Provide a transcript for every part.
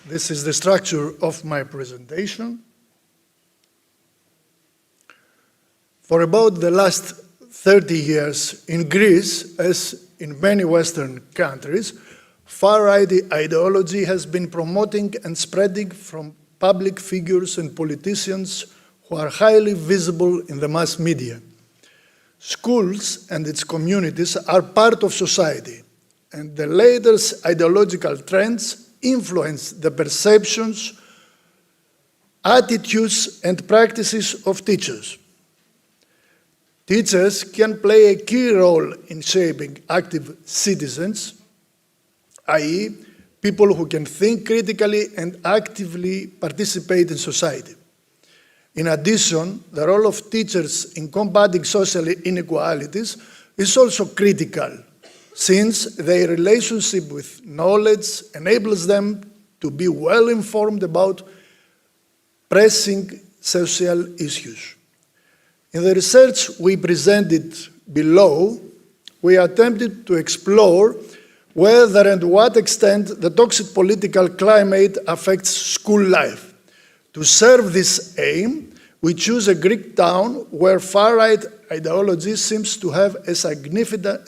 This is the structure of my presentation. For about the last 30 years in Greece, as in many Western countries, far-right ideology has been promoting and spreading from public figures and politicians who are highly visible in the mass media. Schools and its communities are part of society, and the latest ideological trends influence the perceptions, attitudes, and practices of teachers. Teachers can play a key role in shaping active citizens, i.e., people who can think critically and actively participate in society. In addition, the role of teachers in combating social inequalities is also critical, since their relationship with knowledge enables them to be well informed about pressing social issues. In the research we presented below, we attempted to explore whether and to what extent the toxic political climate affects school life. To serve this aim, we choose a Greek town where far-right ideology seems to have a significant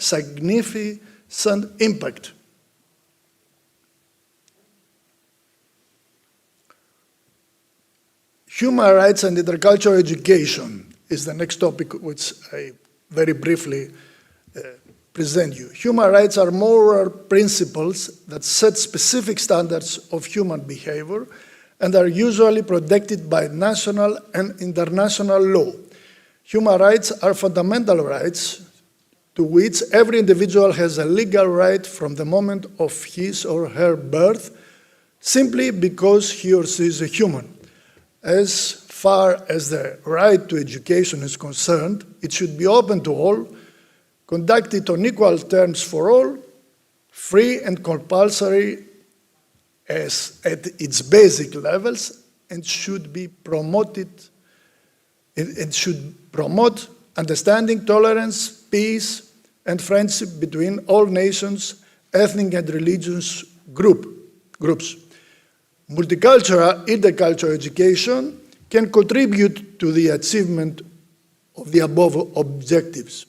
impact. Human rights and intercultural education is the next topic which I very briefly present you. Human rights are moral principles that set specific standards of human behavior and are usually protected by national and international law. Human rights are fundamental rights to which every individual has a legal right from the moment of his or her birth, simply because he or she is a human. As far as the right to education is concerned, it should be open to all, conducted on equal terms for all, free and compulsory as at its basic levels, and should be promoted. It should promote understanding, tolerance, peace, and friendship between all nations, ethnic and religious groups. Multicultural, intercultural education can contribute to the achievement of the above objectives.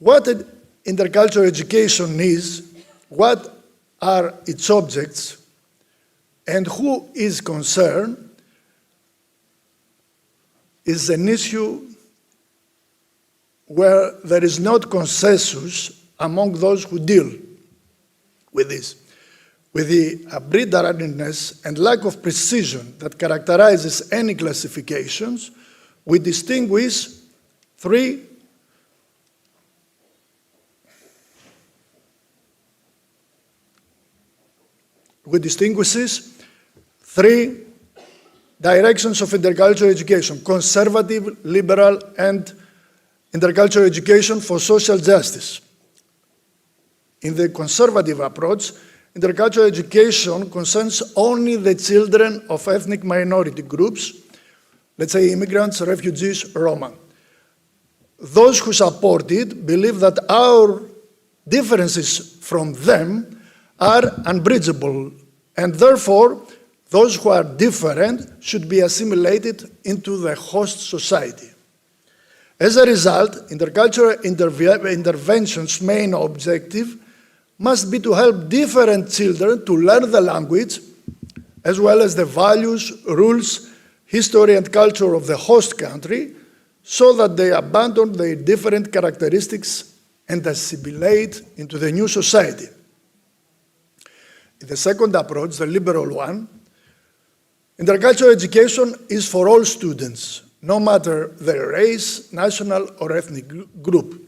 What intercultural education is, what are its objects, and who is concerned is an issue where there is not consensus among those who deal with this. With the arbitrariness and lack of precision that characterizes any classifications, we distinguish three directions of intercultural education: conservative, liberal, and intercultural education for social justice. In the conservative approach, intercultural education concerns only the children of ethnic minority groups, let's say immigrants, refugees, Roma. Those who support it believe that our differences from them are unbridgeable, and therefore those who are different should be assimilated into the host society. As a result, intercultural intervention's main objective must be to help different children to learn the language, as well as the values, rules, history, and culture of the host country, so that they abandon their different characteristics and assimilate into the new society. In the second approach, the liberal one, intercultural education is for all students, no matter their race, national, or ethnic group.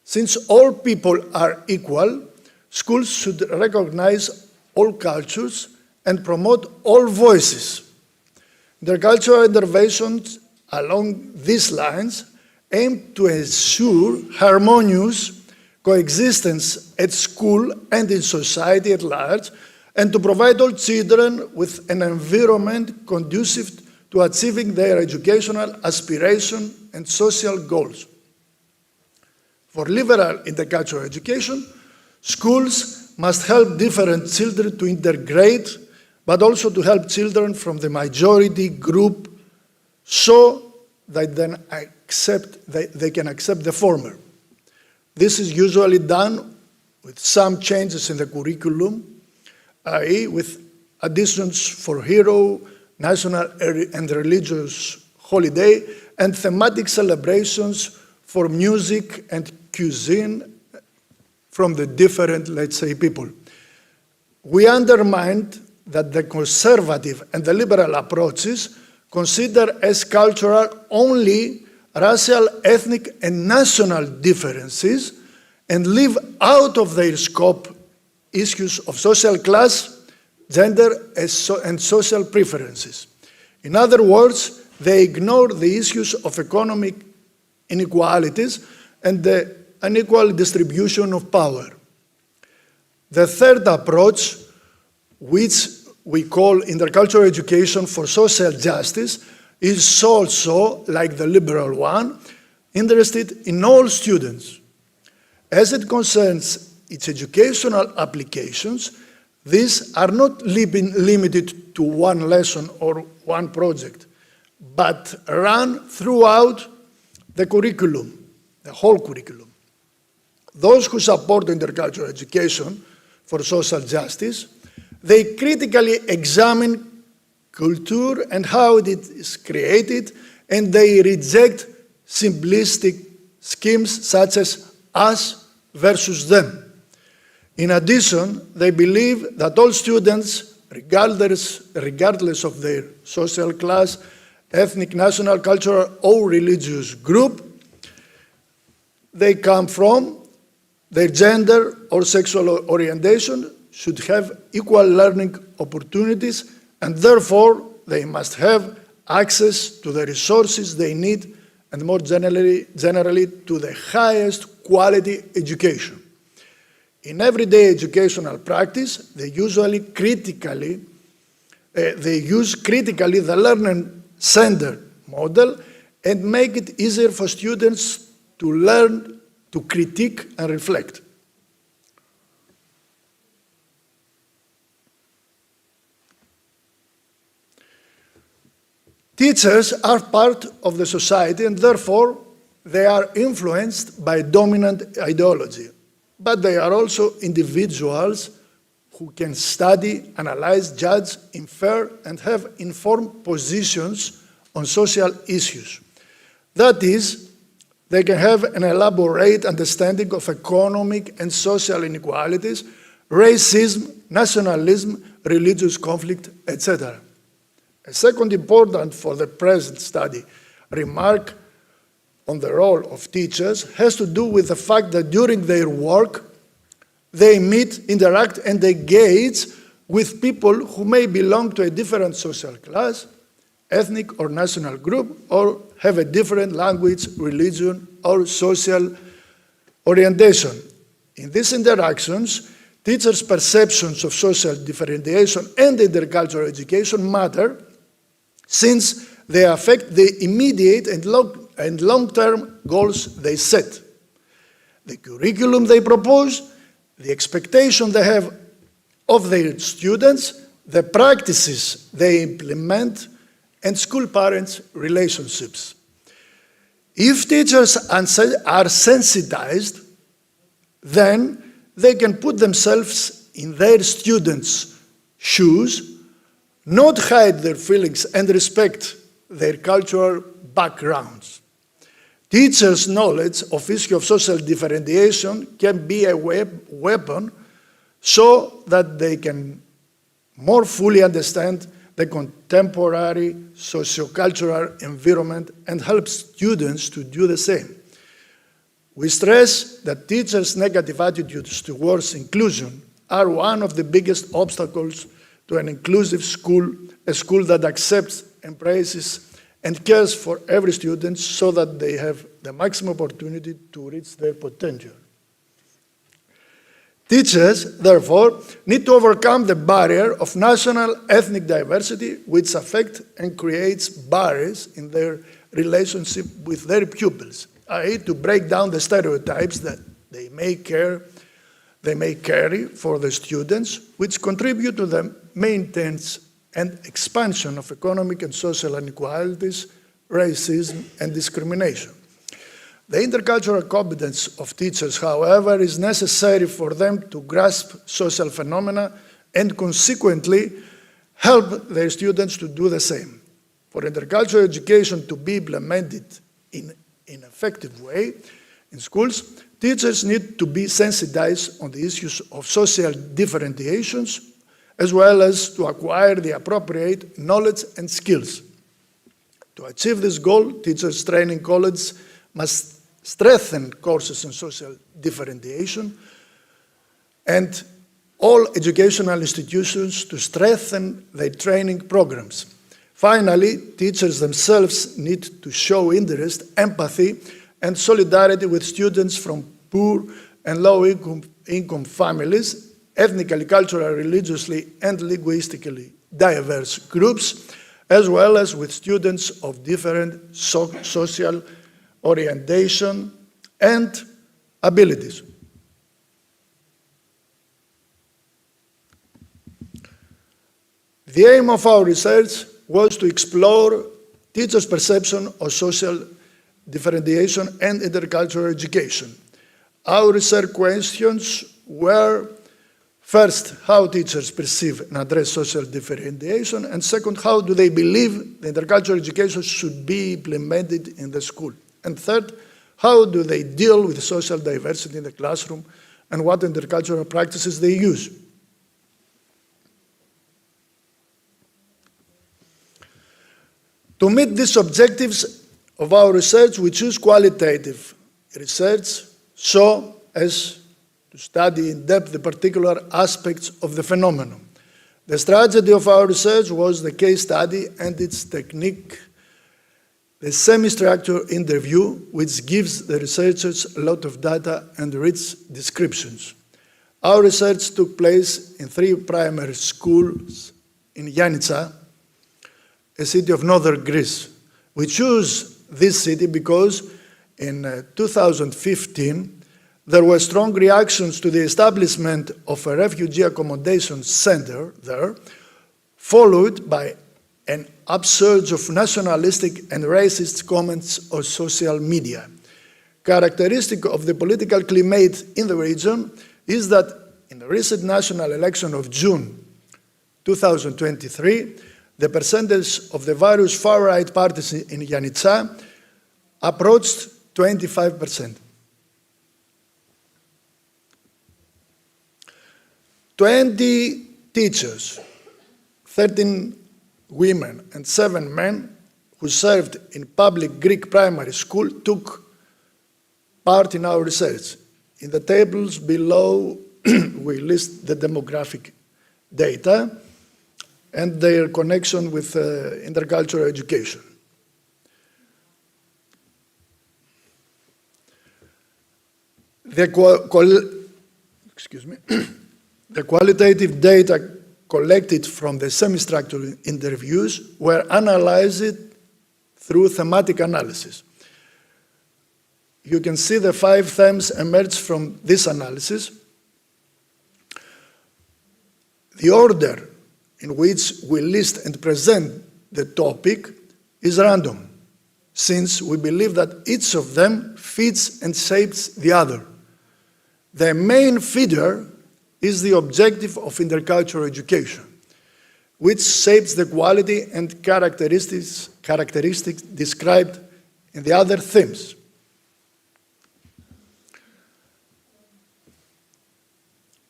Since all people are equal, schools should recognize all cultures and promote all voices. Intercultural interventions along these lines aim to ensure harmonious coexistence at school and in society at large, and to provide all children with an environment conducive to achieving their educational aspiration and social goals. For liberal intercultural education, schools must help different children to integrate but also to help children from the majority group so that they can accept the former. This is usually done with some changes in the curriculum, i.e. with additions for hero, national and religious holiday, and thematic celebrations for music and cuisine from the different, let's say, people. We undermined that the conservative and the liberal approaches consider as cultural only racial, ethnic, and national differences and leave out of their scope issues of social class, gender, and social preferences. In other words, they ignore the issues of economic inequalities and the unequal distribution of power. The third approach, which we call intercultural education for social justice, is also, like the liberal one, interested in all students. As it concerns its educational applications, these are not limited to one lesson or one project, but run throughout the curriculum, the whole curriculum. Those who support intercultural education for social justice, they critically examine culture and how it is created, and they reject simplistic schemes such as us versus them. In addition, they believe that all students, regardless of their social class, ethnic, national, cultural, or religious group they come from, their gender or sexual orientation, should have equal learning opportunities, and therefore they must have access to the resources they need, and more generally to the highest quality education. In everyday educational practice, they use critically the learner-centered model and make it easier for students to learn, to critique and reflect. Teachers are part of the society, and therefore they are influenced by dominant ideology. But they are also individuals who can study, analyze, judge, infer, and have informed positions on social issues. That is, they can have an elaborate understanding of economic and social inequalities, racism, nationalism, religious conflict, etc. A second important for the present study remark on the role of teachers has to do with the fact that during their work, they meet, interact, and engage with people who may belong to a different social class, ethnic or national group, or have a different language, religion, or social orientation. In these interactions, teachers' perceptions of social differentiation and intercultural education matter, since they affect the immediate and long-term goals they set. The curriculum they propose, the expectation they have of their students, the practices they implement, and school-parents' relationships. If teachers are sensitized, then they can put themselves in their students' shoes, not hide their feelings, and respect their cultural backgrounds. Teachers' knowledge of issues of social differentiation can be a weapon so that they can more fully understand the contemporary sociocultural environment and help students to do the same. We stress that teachers' negative attitudes towards inclusion are one of the biggest obstacles to an inclusive school, a school that accepts, embraces, and cares for every student so that they have the maximum opportunity to reach their potential. Teachers, therefore, need to overcome the barrier of national ethnic diversity, which affects and creates barriers in their relationship with their pupils, i.e. to break down the stereotypes that they may carry for the students, which contribute to the maintenance and expansion of economic and social inequalities, racism, and discrimination. The intercultural competence of teachers, however, is necessary for them to grasp social phenomena and consequently help their students to do the same. For intercultural education to be implemented in an effective way in schools, teachers need to be sensitized on the issues of social differentiations, as well as to acquire the appropriate knowledge and skills. To achieve this goal, teachers training colleges must strengthen courses in social differentiation and all educational institutions to strengthen their training programs. Finally, teachers themselves need to show interest, empathy, and solidarity with students from poor and low-income families, ethnically, culturally, religiously, and linguistically diverse groups, as well as with students of different social orientation and abilities. The aim of our research was to explore teachers' perception of social differentiation and intercultural education. Our research questions were, first, how teachers perceive and address social differentiation, and second, how do they believe the intercultural education should be implemented in the school? And third, how do they deal with social diversity in the classroom and what intercultural practices they use? To meet these objectives of our research, we choose qualitative research so as to study in depth the particular aspects of the phenomenon. The strategy of our research was the case study and its technique, the semi-structured interview, which gives the researchers a lot of data and rich descriptions. Our research took place in 3 primary schools in Yanitsa, a city of northern Greece. We chose this city because in 2015, there were strong reactions to the establishment of a refugee accommodation center there, followed by an upsurge of nationalistic and racist comments on social media. Characteristic of the political climate in the region is that in the recent national election of June 2023, the percentage of the various far-right parties in Yanitsa approached 25%. 20 teachers, 13 women and 7 men who served in public Greek primary school took part in our research. In the tables below, we list the demographic data and their connection with intercultural education. The qualitative data collected from the semi-structured interviews were analyzed through thematic analysis. You can see the 5 themes emerged from this analysis. The order in which we list and present the topic is random, since we believe that each of them fits and shapes the other. The main feeder is the objective of intercultural education, which shapes the quality and characteristics described in the other themes.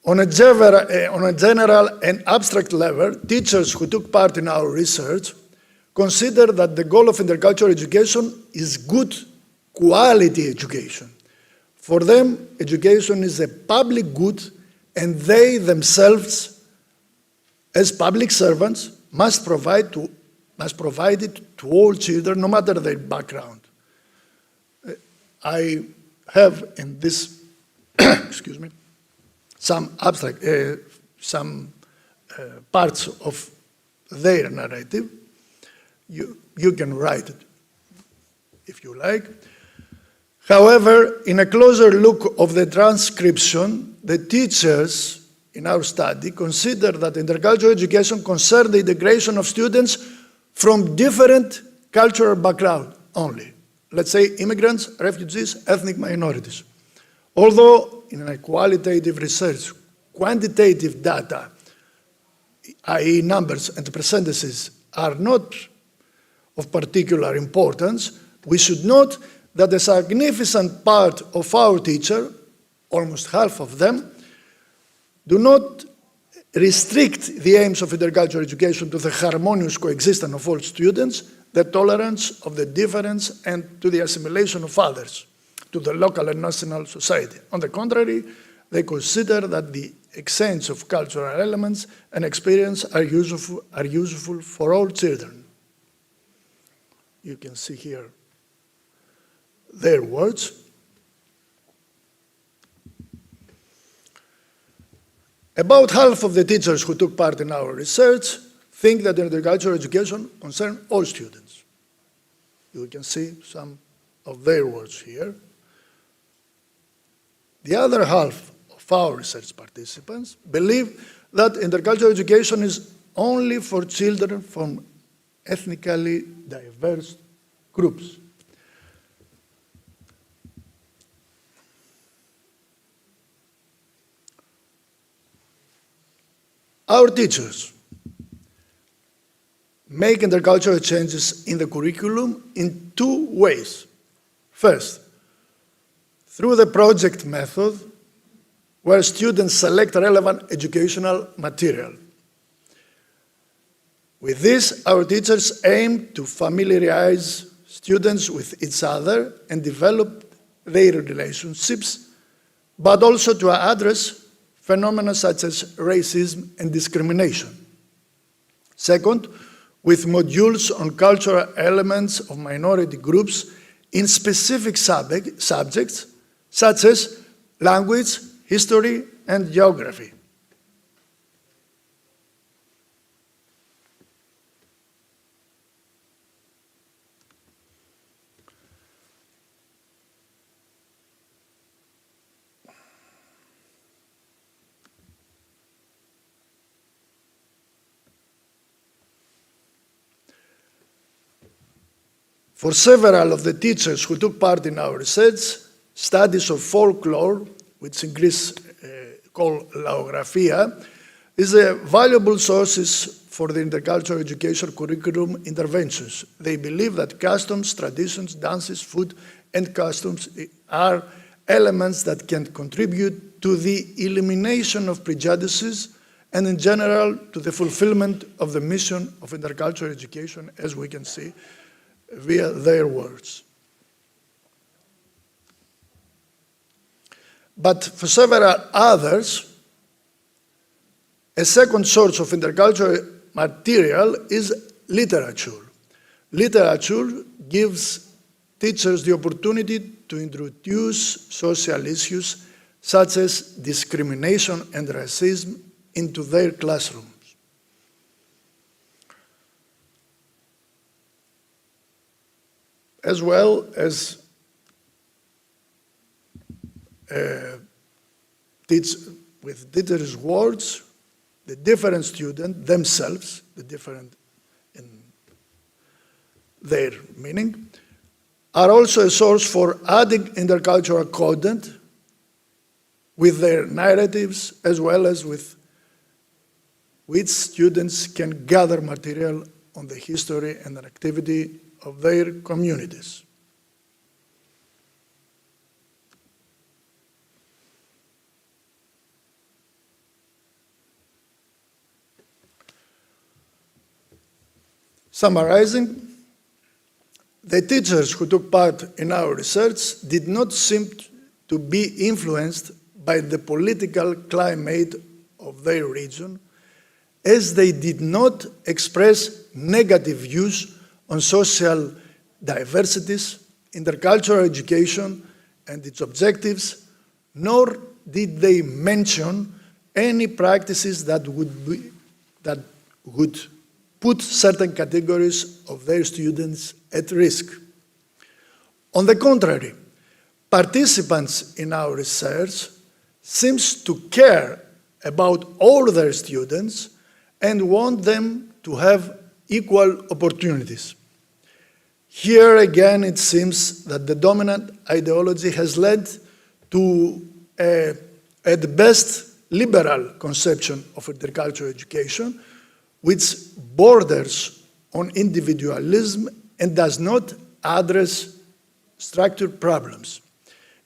On a general and abstract level, teachers who took part in our research consider that the goal of intercultural education is good quality education. For them, education is a public good, and they themselves, as public servants, must provide it to all children, no matter their background. I have in this, excuse me, some abstract, some parts of their narrative. You can write it if you like. However, in a closer look of the transcription, the teachers in our study consider that intercultural education concerns the integration of students from different cultural backgrounds only. Let's say immigrants, refugees, ethnic minorities. Although in a qualitative research, quantitative data, i.e. numbers and percentages, are not of particular importance, we should note that a significant part of our teachers, almost half of them, do not restrict the aims of intercultural education to the harmonious coexistence of all students, the tolerance of the difference, and to the assimilation of others to the local and national society. On the contrary, they consider that the exchange of cultural elements and experience are useful for all children. You can see here their words. About half of the teachers who took part in our research think that intercultural education concerns all students. You can see some of their words here. The other half of our research participants believe that intercultural education is only for children from ethnically diverse groups. Our teachers make intercultural changes in the curriculum in two ways. First, through the project method, where students select relevant educational material. With this, our teachers aim to familiarize students with each other and develop their relationships, but also to address phenomena such as racism and discrimination. Second, with modules on cultural elements of minority groups in specific subjects such as language, history, and geography. For several of the teachers who took part in our research, studies of folklore, which in Greece called laographia, is a valuable source for the intercultural education curriculum interventions. They believe that customs, traditions, dances, food, and customs are elements that can contribute to the elimination of prejudices and in general to the fulfillment of the mission of intercultural education, as we can see via their words. But for several others, a second source of intercultural material is literature. Literature gives teachers the opportunity to introduce social issues such as discrimination and racism into their classrooms. As well as with teachers' words, the different students themselves, the different in their meaning, are also a source for adding intercultural content with their narratives, as well as with which students can gather material on the history and activity of their communities. Summarizing, the teachers who took part in our research did not seem to be influenced by the political climate of their region, as they did not express negative views on social diversities, intercultural education and its objectives, nor did they mention any practices that would put certain categories of their students at risk. On the contrary, participants in our research seems to care about all their students and want them to have equal opportunities. Here again, it seems that the dominant ideology has led to at best, liberal conception of intercultural education, which borders on individualism and does not address structured problems.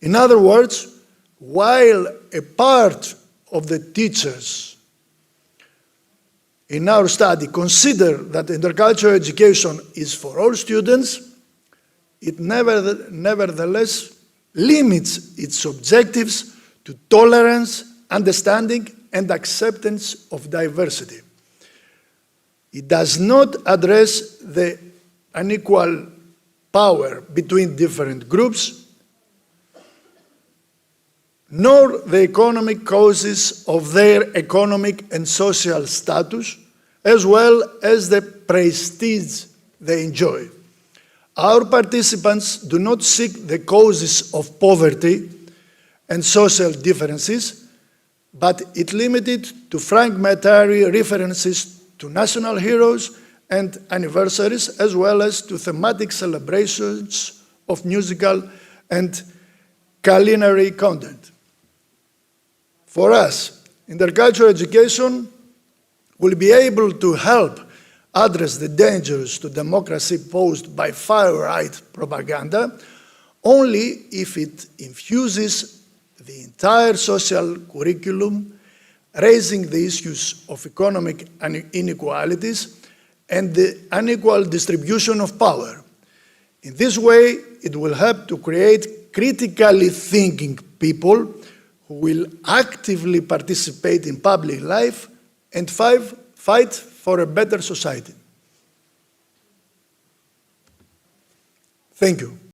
In other words, while a part of the teachers in our study consider that intercultural education is for all students, it nevertheless limits its objectives to tolerance, understanding, and acceptance of diversity. It does not address the unequal power between different groups, nor the economic causes of their economic and social status, as well as the prestige they enjoy. Our participants do not seek the causes of poverty and social differences, but it limited to fragmentary references to national heroes and anniversaries, as well as to thematic celebrations of musical and culinary content. For us, intercultural education will be able to help address the dangers to democracy posed by far-right propaganda only if it infuses the entire social curriculum, raising the issues of economic inequalities and the unequal distribution of power. In this way, it will help to create critically thinking people who will actively participate in public life and fight for a better society. Thank you.